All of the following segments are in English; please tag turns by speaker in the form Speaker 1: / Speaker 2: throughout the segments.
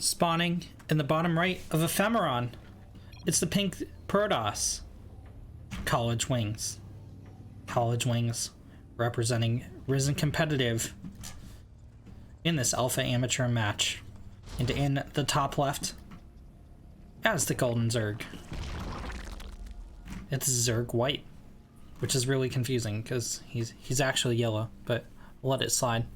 Speaker 1: Spawning in the bottom right of Ephemeron. It's the pink Protoss. College Wings. College Wings representing Ris3n competitive in this alpha amateur match. And in the top left, as the golden Zerg, it's Zerg White, which is really confusing because he's actually yellow, but we'll let it slide.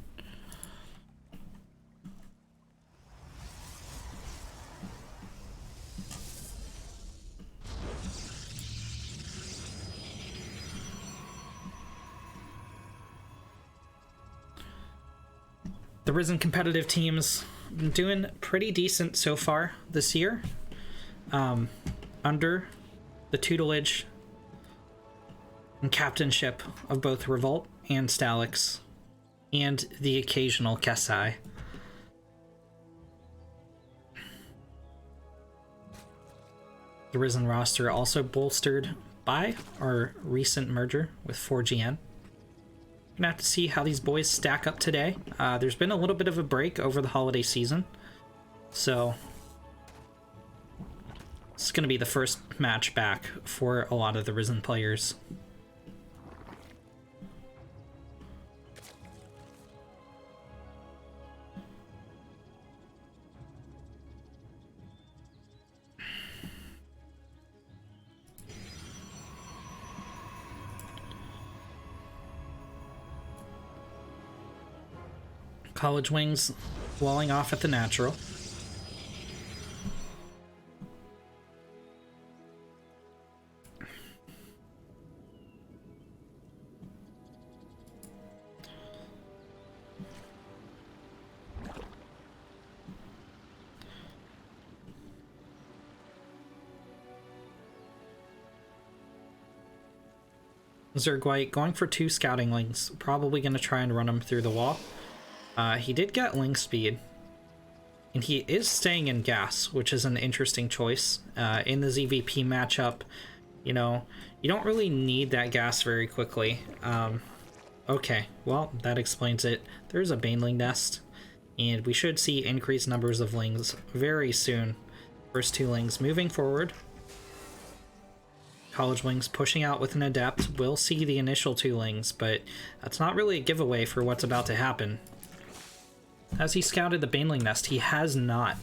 Speaker 1: The Ris3n competitive team's been doing pretty decent so far this year, under the tutelage and captainship of both Revolt and Stalix, and the occasional Kesai. The Ris3n roster also bolstered by our recent merger with 4GN. Gonna have to see how these boys stack up today. There's been a little bit of a break over the holiday season, so it's gonna be the first match back for a lot of the Ris3n players. College Wings walling off at the natural. Zerg White going for 2 scouting links, probably going to try and run them through the wall. He did get link speed, and he is staying in gas, which is an interesting choice. In the ZVP matchup, you know, you don't really need that gas very quickly. Okay, well, that explains it. There's a Baneling nest, and we should see increased numbers of lings very soon. First 2 lings moving forward. College Wings pushing out with an Adept. We'll see the initial 2 lings, but that's not really a giveaway for what's about to happen. Has he scouted the Baneling nest? He has not.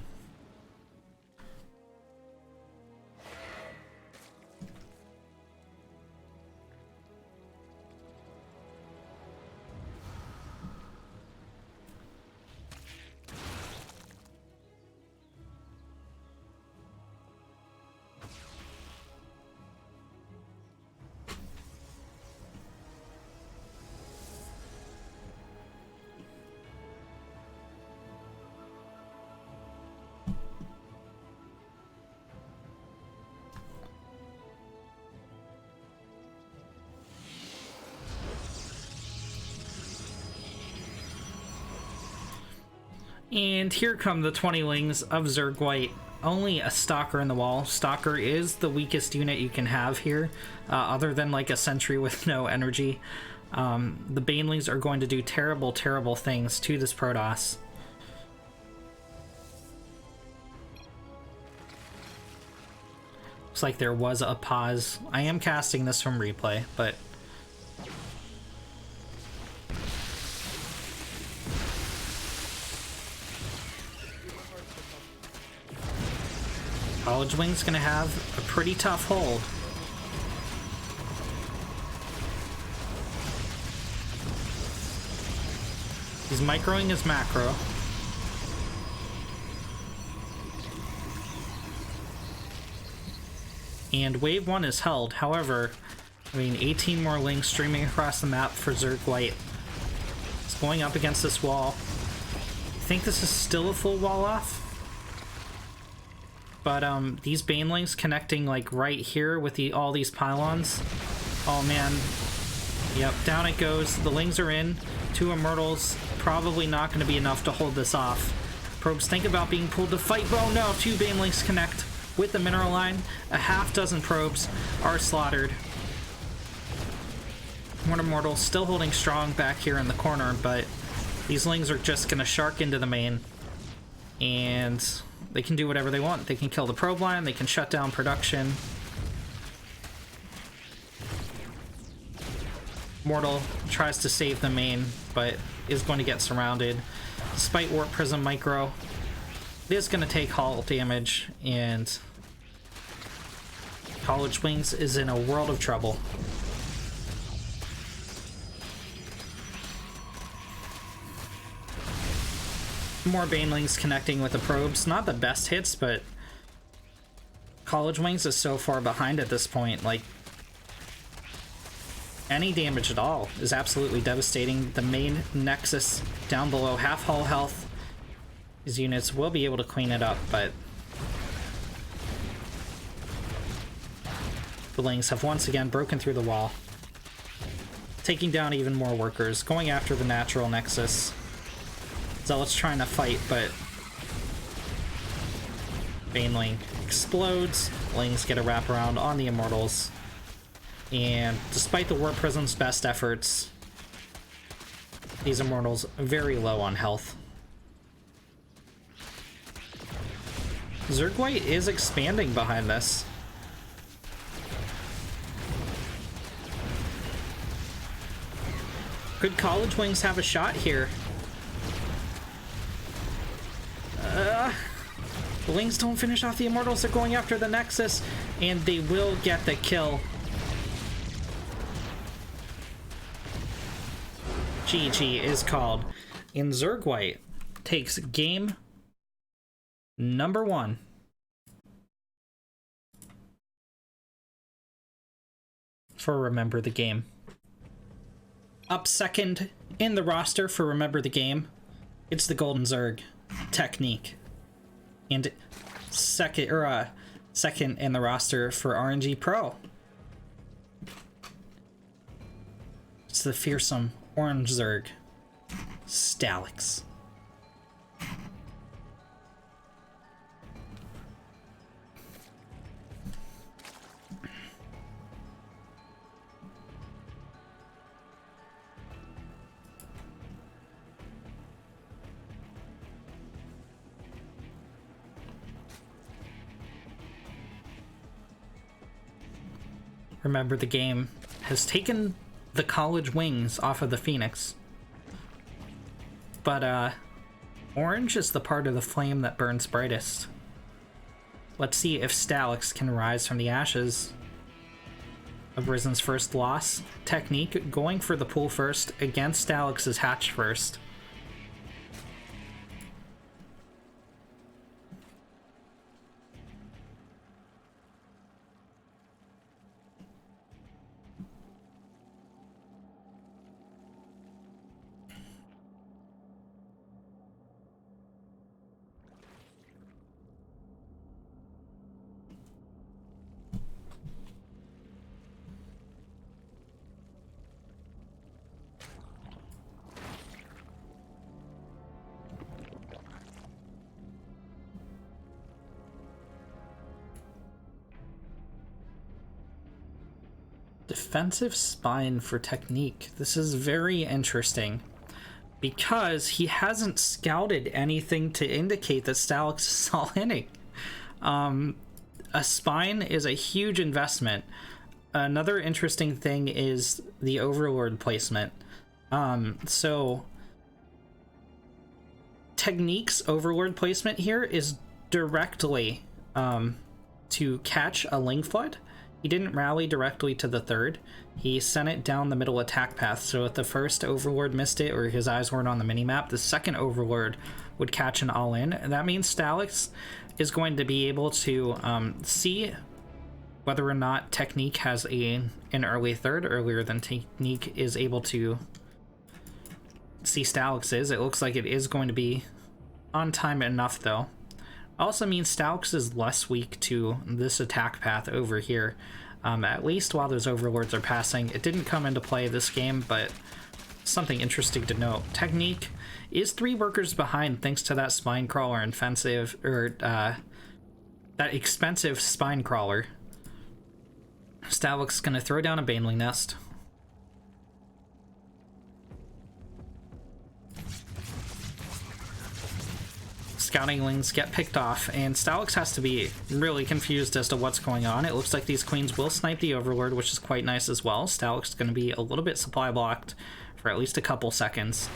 Speaker 1: And here come the 20 lings of Zerg White. Only a Stalker in the wall. Stalker is the weakest unit you can have here, other than like a sentry with no energy. The Banelings are going to do terrible, terrible things to this Protoss. Looks like there was a pause. I am casting this from replay, but College Wing's gonna have a pretty tough hold. He's microing his macro. And wave 1 is held. However, I mean, 18 more lings streaming across the map for Zerg White. It's going up against this wall. I think this is still a full wall off. But these Banelings connecting like right here with all these pylons. Oh man. Yep, down it goes. The lings are in. 2 Immortals. Probably not going to be enough to hold this off. Probes think about being pulled to fight. Oh no, 2 Banelings connect with the mineral line. A half dozen probes are slaughtered. 1 Immortal still holding strong back here in the corner, but these lings are just going to shark into the main. And They can do whatever they want. They can kill the probe line, they can shut down production. Mortal tries to save the main, but is going to get surrounded. Despite Warp Prism Micro, it is going to take hull damage, and College Wings is in a world of trouble. More Banelings connecting with the probes. Not the best hits, but College Wings is so far behind at this point. Like, any damage at all is absolutely devastating. The main Nexus down below half hull health. These units will be able to clean it up, but the Lings have once again broken through the wall, taking down even more workers, going after the natural Nexus. Zealot's trying to fight, but Baneling explodes. Lings get a wraparound on the Immortals. And despite the Warp Prism's best efforts, these Immortals are very low on health. Zergwite is expanding behind this. Could College Wings have a shot here? The Wings don't finish off the Immortals. They're going after the Nexus, and they will get the kill. GG is called. And Zergwite takes game number 1. For Remember the Game. Up second in the roster for Remember the Game, it's the Golden Zerg Technique. And second in the roster for RNG Pro, it's the fearsome Orange Zerg Stalix. Remember the Game has taken the College Wings off of the Phoenix. But, orange is the part of the flame that burns brightest. Let's see if Stalix can rise from the ashes of Risen's first loss. Technique going for the pull first against Stalix's hatch first. Defensive spine for Technique. This is very interesting because he hasn't scouted anything to indicate that Stalix is all hitting. A spine is a huge investment. Another interesting thing is the Overlord placement. So Technique's Overlord placement here is directly to catch a Ling Flood. He didn't rally directly to the third. He sent it down the middle attack path, so if the first Overlord missed it or his eyes weren't on the minimap, the second Overlord would catch an all-in. And that means Stalix is going to be able to see whether or not Technique has an early third, earlier than Technique is able to see Stalix's. It looks like it is going to be on time enough, though. Also means Stalix is less weak to this attack path over here, at least while those Overlords are passing. It didn't come into play this game, but something interesting to note. Technique is 3 workers behind thanks to that spine crawler offensive, or that expensive spine crawler. Stalix gonna throw down a Baneling Nest. scouting lings get picked off, and Stalix has to be really confused as to what's going on. It looks like these queens will snipe the Overlord, which is quite nice as well. Stalix is going to be a little bit supply blocked for at least a couple seconds.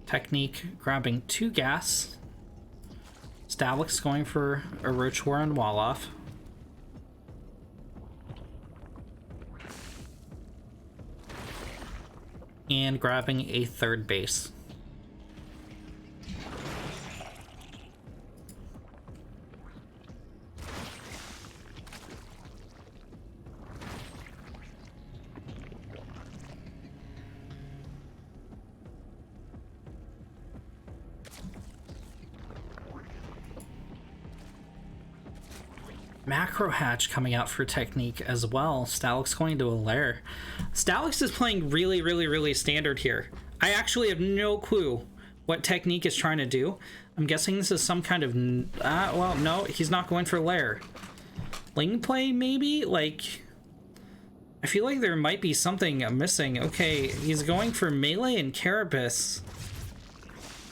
Speaker 1: Technique grabbing 2 gas. Stalix going for a Roach War and wall off. And grabbing a 3rd base. Macro hatch coming out for Technique as well. Stalix going to a lair. Stalix is playing really standard here. I actually have no clue what Technique is trying to do. I'm guessing this is some kind of... well, no, he's not going for lair. Ling play, maybe? Like, I feel like there might be something missing. Okay, he's going for melee and Carapace.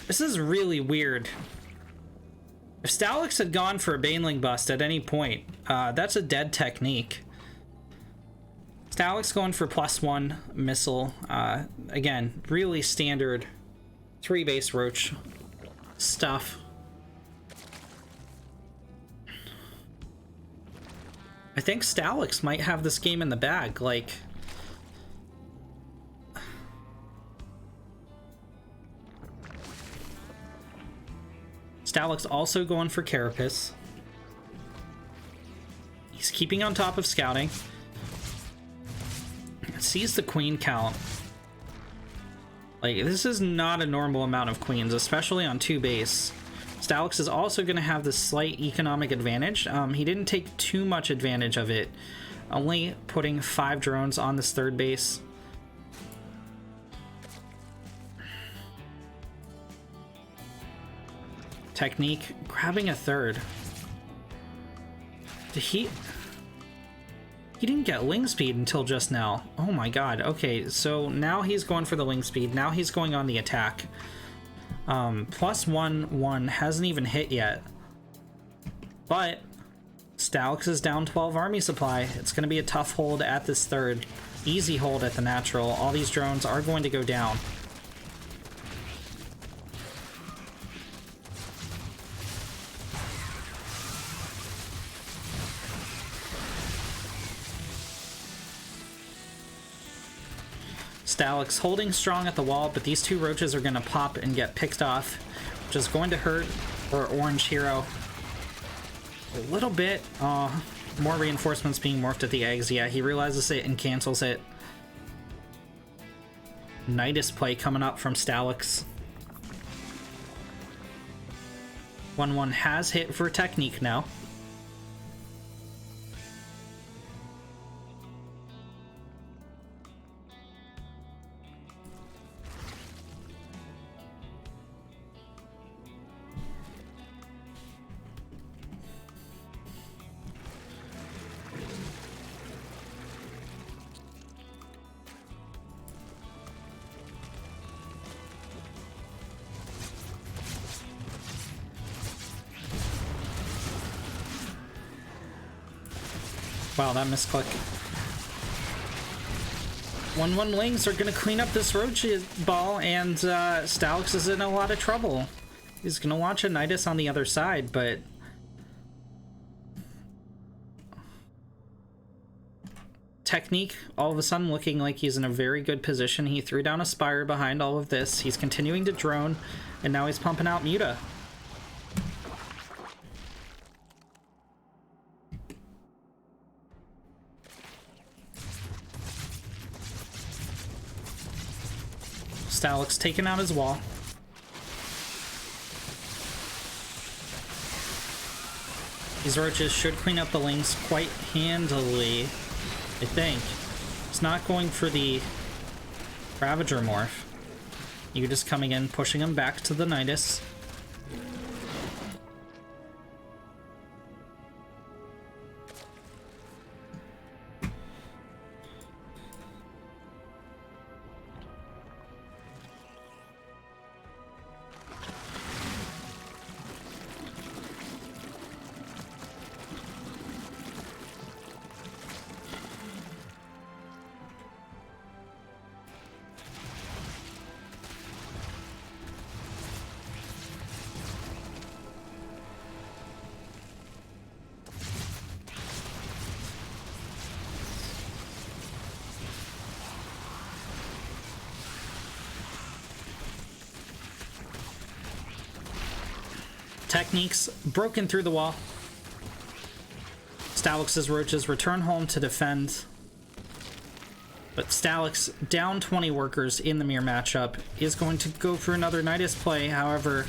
Speaker 1: This is really weird. If Stalix had gone for a Baneling bust at any point, that's a dead Technique. Stalix going for +1 missile. Again, really standard 3-base Roach stuff. I think Stalix might have this game in the bag. Like, Stalix also going for Carapace. He's keeping on top of scouting. Sees the queen count. Like, this is not a normal amount of queens, especially on 2 base. Stalix is also going to have this slight economic advantage. He didn't take too much advantage of it, only putting 5 drones on this 3rd base. Technique grabbing a 3rd. Did he didn't get Ling speed until just now. Oh my god. Okay, so now he's going for the Ling speed. Now he's going on the attack. +1/1 hasn't even hit yet. But Stalix is down 12 army supply. It's going to be a tough hold at this 3rd. Easy hold at the natural. All these drones are going to go down. Stalix holding strong at the wall, but these 2 roaches are going to pop and get picked off, which is going to hurt our orange hero a little bit. More reinforcements being morphed at the eggs. Yeah, he realizes it and cancels it. Nidus play coming up from Stalix. 1/1 has hit for Technique now. Wow, that misclick. 1/1 Lings are going to clean up this Roach ball, and Stalix is in a lot of trouble. He's going to launch a Nidus on the other side, but... Technique, all of a sudden looking like he's in a very good position. He threw down a Spire behind all of this. He's continuing to drone, and now he's pumping out Muta. Stalix taking out his wall. These roaches should clean up the Lings quite handily, I think. It's not going for the Ravager morph. You just coming in, pushing him back to the Nidus. Techniques broken through the wall. Stalix's roaches return home to defend. But Stalix, down 20 workers in the mirror matchup, is going to go for another Nidus play. However,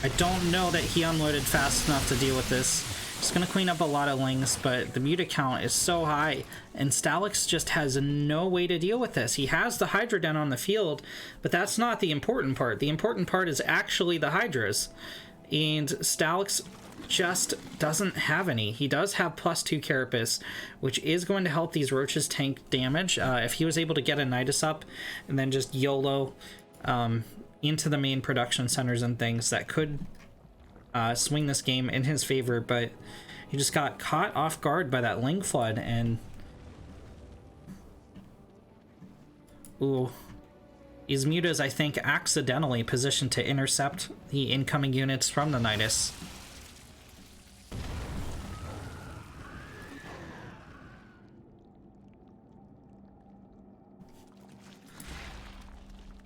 Speaker 1: I don't know that he unloaded fast enough to deal with this. He's going to clean up a lot of lings, but the muta count is so high, and Stalix just has no way to deal with this. He has the Hydra Den on the field, but that's not the important part. The important part is actually the Hydras. And Stalix just doesn't have any. He does have +2 Carapace, which is going to help these roaches tank damage. If he was able to get a Nidus up and then just YOLO into the main production centers and things, that could swing this game in his favor, but he just got caught off guard by that Ling Flood, and ooh. These mutas, I think, accidentally positioned to intercept the incoming units from the Nidus.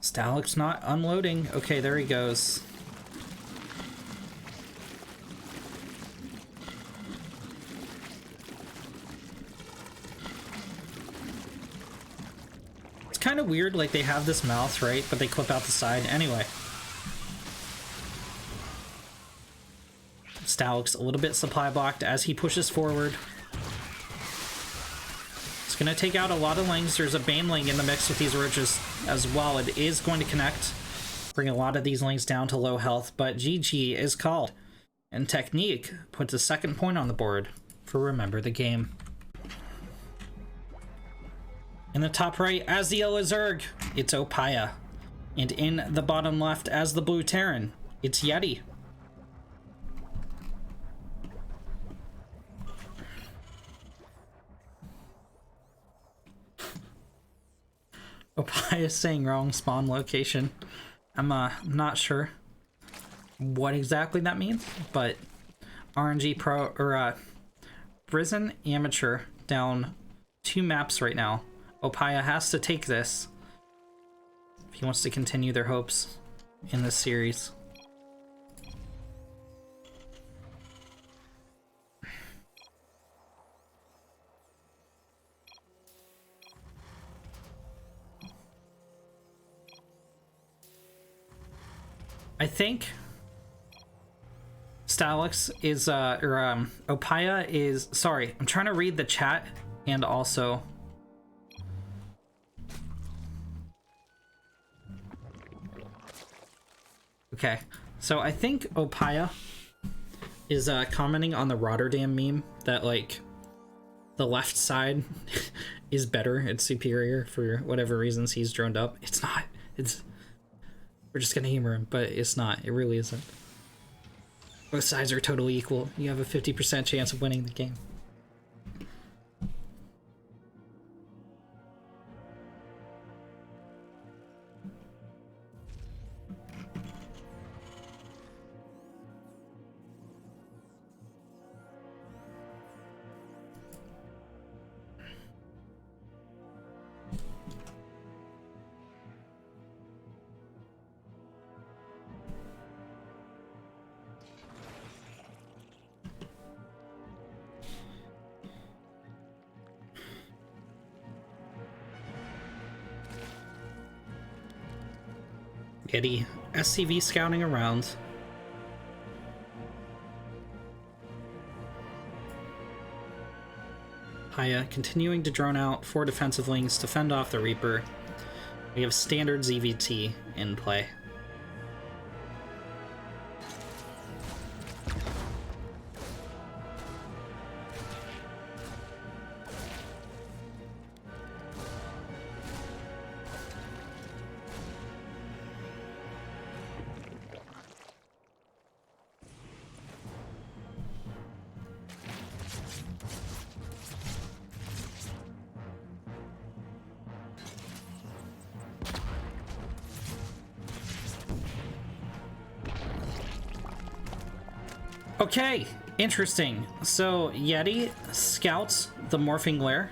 Speaker 1: Stalix not unloading. Okay, there he goes. Kind of weird, like they have this mouth, right, but they clip out the side. Anyway, Stalix a little bit supply blocked as he pushes forward. It's gonna take out a lot of lings. There's a Baneling in the mix with these roaches as well. It is going to connect, bring a lot of these lings down to low health, but GG is called, and Technique puts a second point on the board for Remember the Game. In the top right, as the yellow Zerg, it's Opaya. And in the bottom left, as the blue Terran, it's Yeti. Opaya is saying wrong spawn location. I'm not sure what exactly that means, but RNG Pro, or Ris3n Amateur down 2 maps right now. Opaya has to take this if he wants to continue their hopes in this series. I think Stalix is, Opaya is, sorry, I'm trying to read the chat and also... Okay, so I think Opaya is commenting on the Rotterdam meme that, like, the left side is better, it's superior for whatever reasons he's droned up. It's not. It's... We're just gonna humor him, but it's not. It really isn't. Both sides are totally equal. You have a 50% chance of winning the game. Yeti SCV scouting around. Haya continuing to drone out 4 defensive lings to fend off the Reaper. We have standard ZVT in play. Okay, interesting. So Yeti scouts the morphing lair,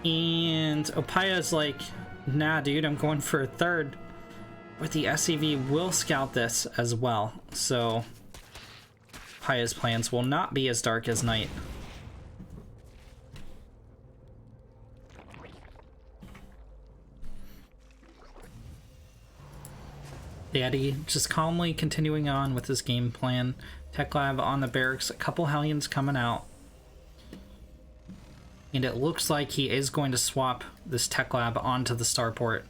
Speaker 1: and Opaya's like, nah dude, I'm going for a third, but the SCV will scout this as well, so Opaya's plans will not be as dark as night. Yeti just calmly continuing on with his game plan. Tech Lab on the barracks, a couple Hellions coming out. And it looks like he is going to swap this Tech Lab onto the starport.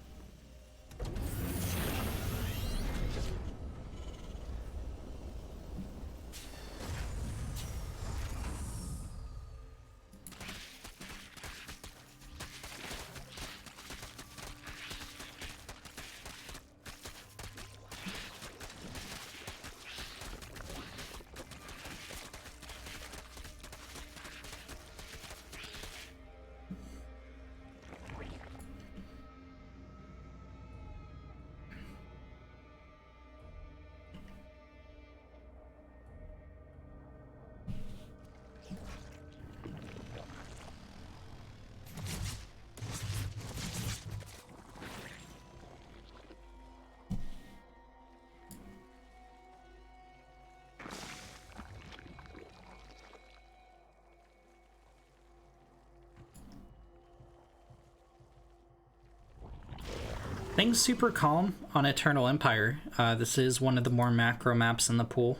Speaker 1: Things super calm on Eternal Empire. This is one of the more macro maps in the pool.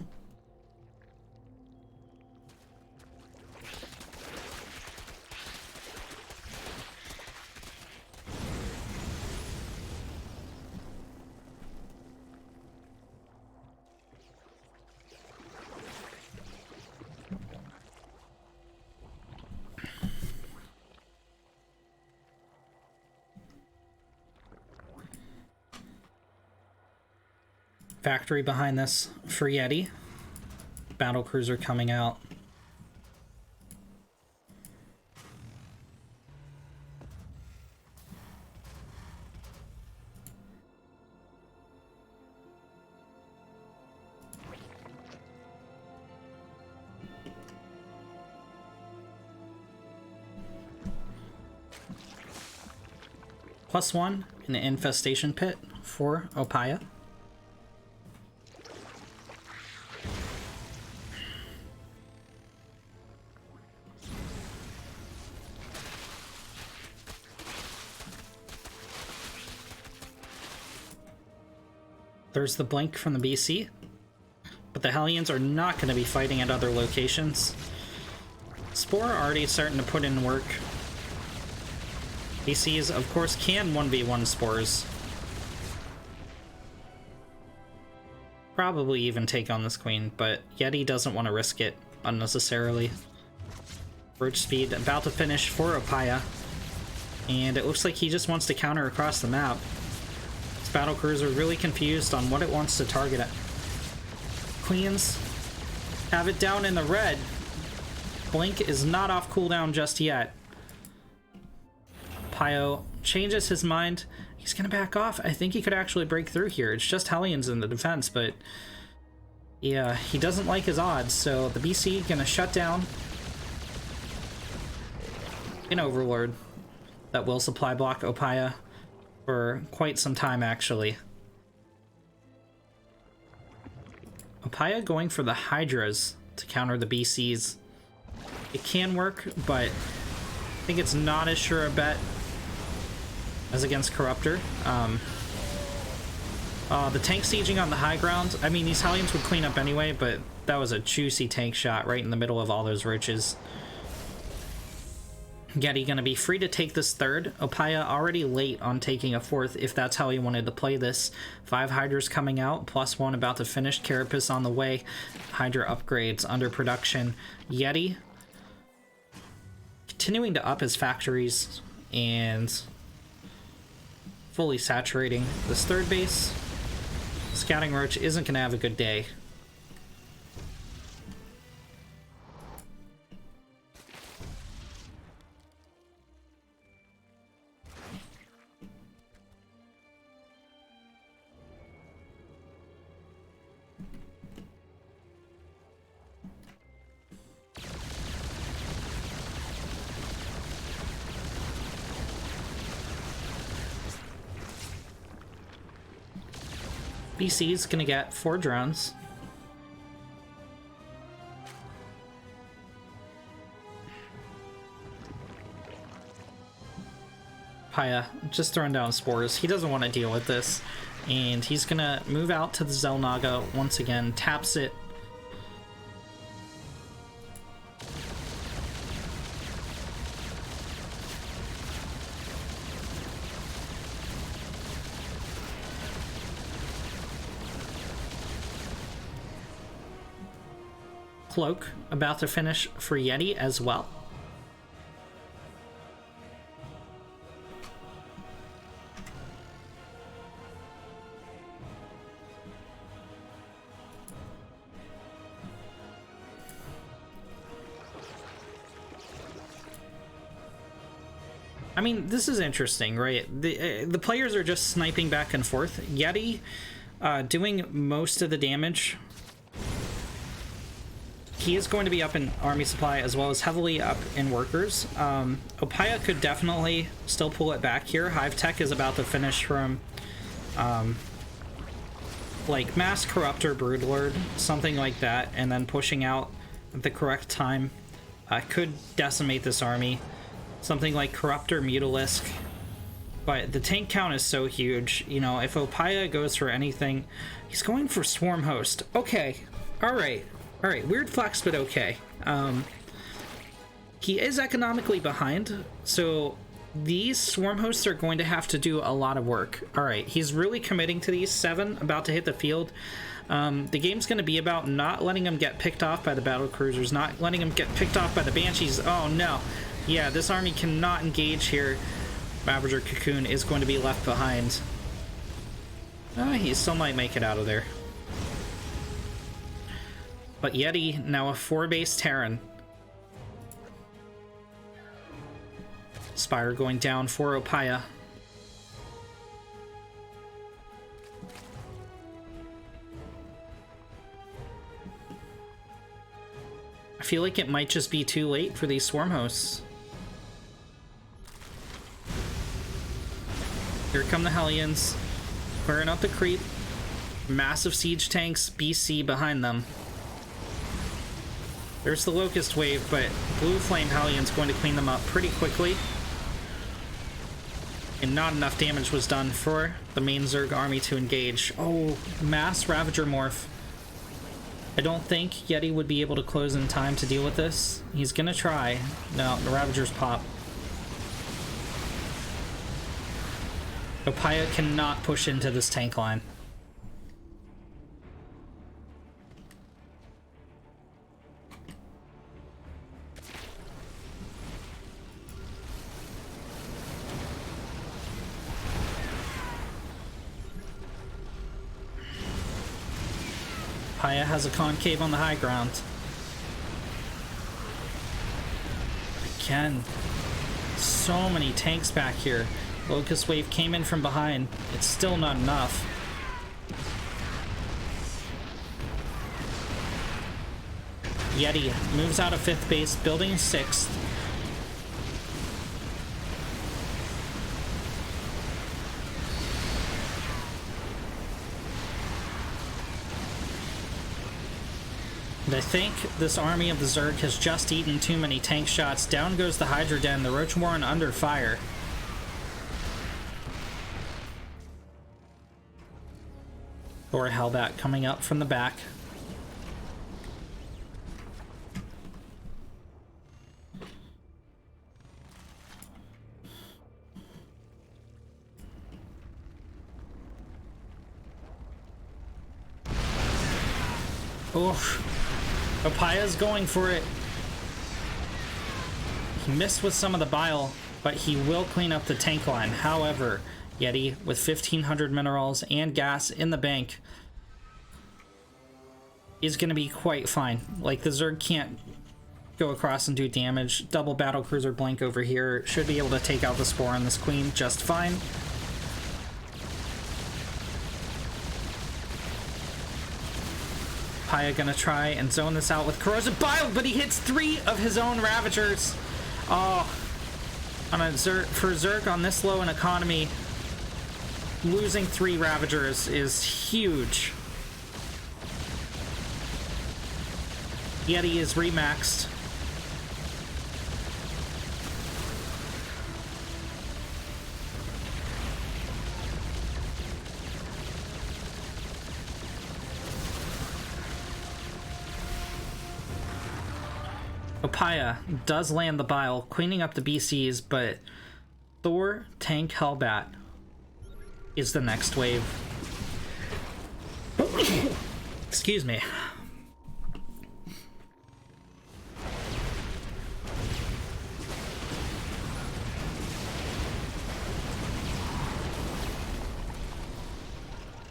Speaker 1: Factory behind this for Yeti. Battle cruiser coming out. +1 in the infestation pit for Opaya. There's the blink from the BC, but the Hellions are not going to be fighting at other locations. Spore already starting to put in work. BCs, of course, can 1v1 Spores. Probably even take on this queen, but Yeti doesn't want to risk it unnecessarily. Roach speed about to finish for Opaya, and it looks like he just wants to counter across the map. Battle cruiser really confused on what it wants to target at. Queens have it down in the red. Blink is not off cooldown just yet. Pio changes his mind. He's gonna back off. I think he could actually break through here. It's just Hellions in the defense, but yeah, he doesn't like his odds, so the BC gonna shut down an Overlord that will supply block Opaya for quite some time, actually. Opaya going for the Hydras to counter the BCs. It can work, but I think it's not as sure a bet as against Corruptor. The tank sieging on the high ground, I mean, these Hellions would clean up anyway, but that was a juicy tank shot right in the middle of all those roaches. Yeti gonna be free to take this third. Opaya already late on taking a fourth, if that's how he wanted to play this. 5 Hydras coming out, +1 about to finish. Carapace on the way. Hydra upgrades under production. Yeti continuing to up his factories and fully saturating this third base. Scouting Roach isn't gonna have a good day. BC's gonna get 4 drones. Paya just throwing down spores. He doesn't want to deal with this. And he's gonna move out to the Xel'Naga once again, taps it. Cloak about to finish for Yeti as well. I mean, this is interesting, right? The players are just sniping back and forth. Yeti doing most of the damage. He is going to be up in army supply as well as heavily up in workers. Opaya could definitely still pull it back here. Hive Tech is about to finish from like Mass Corruptor Broodlord, something like that, and then pushing out at the correct time could decimate this army. Something like Corruptor Mutalisk. But the tank count is so huge. You know, if Opaya goes for anything, he's going for Swarm Host. Okay, alright. Alright, weird flex, but okay. He is economically behind, so these Swarm Hosts are going to have to do a lot of work. Alright, he's really committing to these 7, about to hit the field. The game's going to be about not letting him get picked off by the battle cruisers, not letting him get picked off by the Banshees. Oh no. Yeah, this army cannot engage here. Ravager Cocoon is going to be left behind. He still might make it out of there. But Yeti, now a 4-base Terran. Spire going down for Opaya. I feel like it might just be too late for these Swarm Hosts. Here come the Hellions. Clearing out the creep. Massive siege tanks, BC behind them. There's the Locust Wave, but Blue Flame Helion's going to clean them up pretty quickly. And not enough damage was done for the main Zerg army to engage. Oh, Mass Ravager Morph. I don't think Yeti would be able to close in time to deal with this. He's gonna try. No, the Ravagers pop. Opaya cannot push into this tank line. Opaya has a concave on the high ground. Again, so many tanks back here. Locust Wave came in from behind. It's still not enough. Yeti moves out of 5th base, building 6th. And I think this army of the Zerg has just eaten too many tank shots. Down goes the Hydra Den, the Roach Warren under fire. Thor Hellbat coming up from the back. Oof. Papaya's going for it. He missed with some of the bile, but he will clean up the tank line. However, Yeti, with 1,500 minerals and gas in the bank, is going to be quite fine. Like, the Zerg can't go across and do damage. Double battlecruiser blink over here. Should be able to take out the spore on this queen just fine. Paya gonna try and zone this out with corrosive bile, but he hits 3 of his own Ravagers. Oh, on a for Zerg on this low in economy, losing 3 Ravagers is huge. Yeti is remaxed. Opaya does land the bile, cleaning up the BCs, but Thor, Tank, Hellbat is the next wave. Excuse me.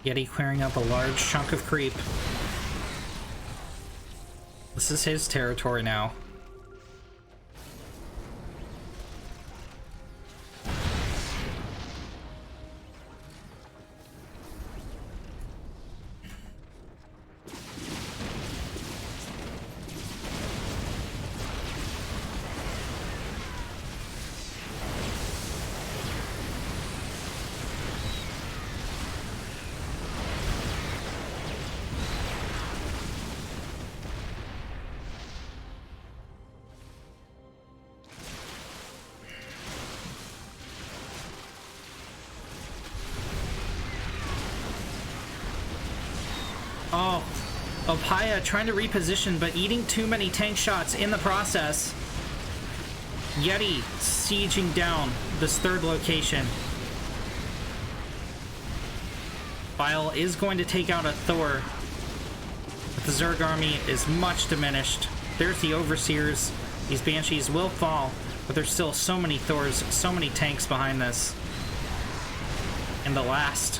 Speaker 1: Yeti clearing up a large chunk of creep. This is his territory now. Oh, Opaya trying to reposition, but eating too many tank shots in the process. Yeti sieging down this 3rd location. Bile is going to take out a Thor, but the Zerg army is much diminished. There's the Overseers. These Banshees will fall, but there's still so many Thors, so many tanks behind this. And the last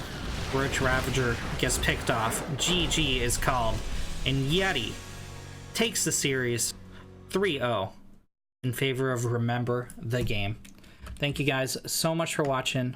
Speaker 1: Roach Ravager gets picked off. GG is called. And Yeti takes the series 3-0 in favor of Remember the Game. Thank you guys so much for watching.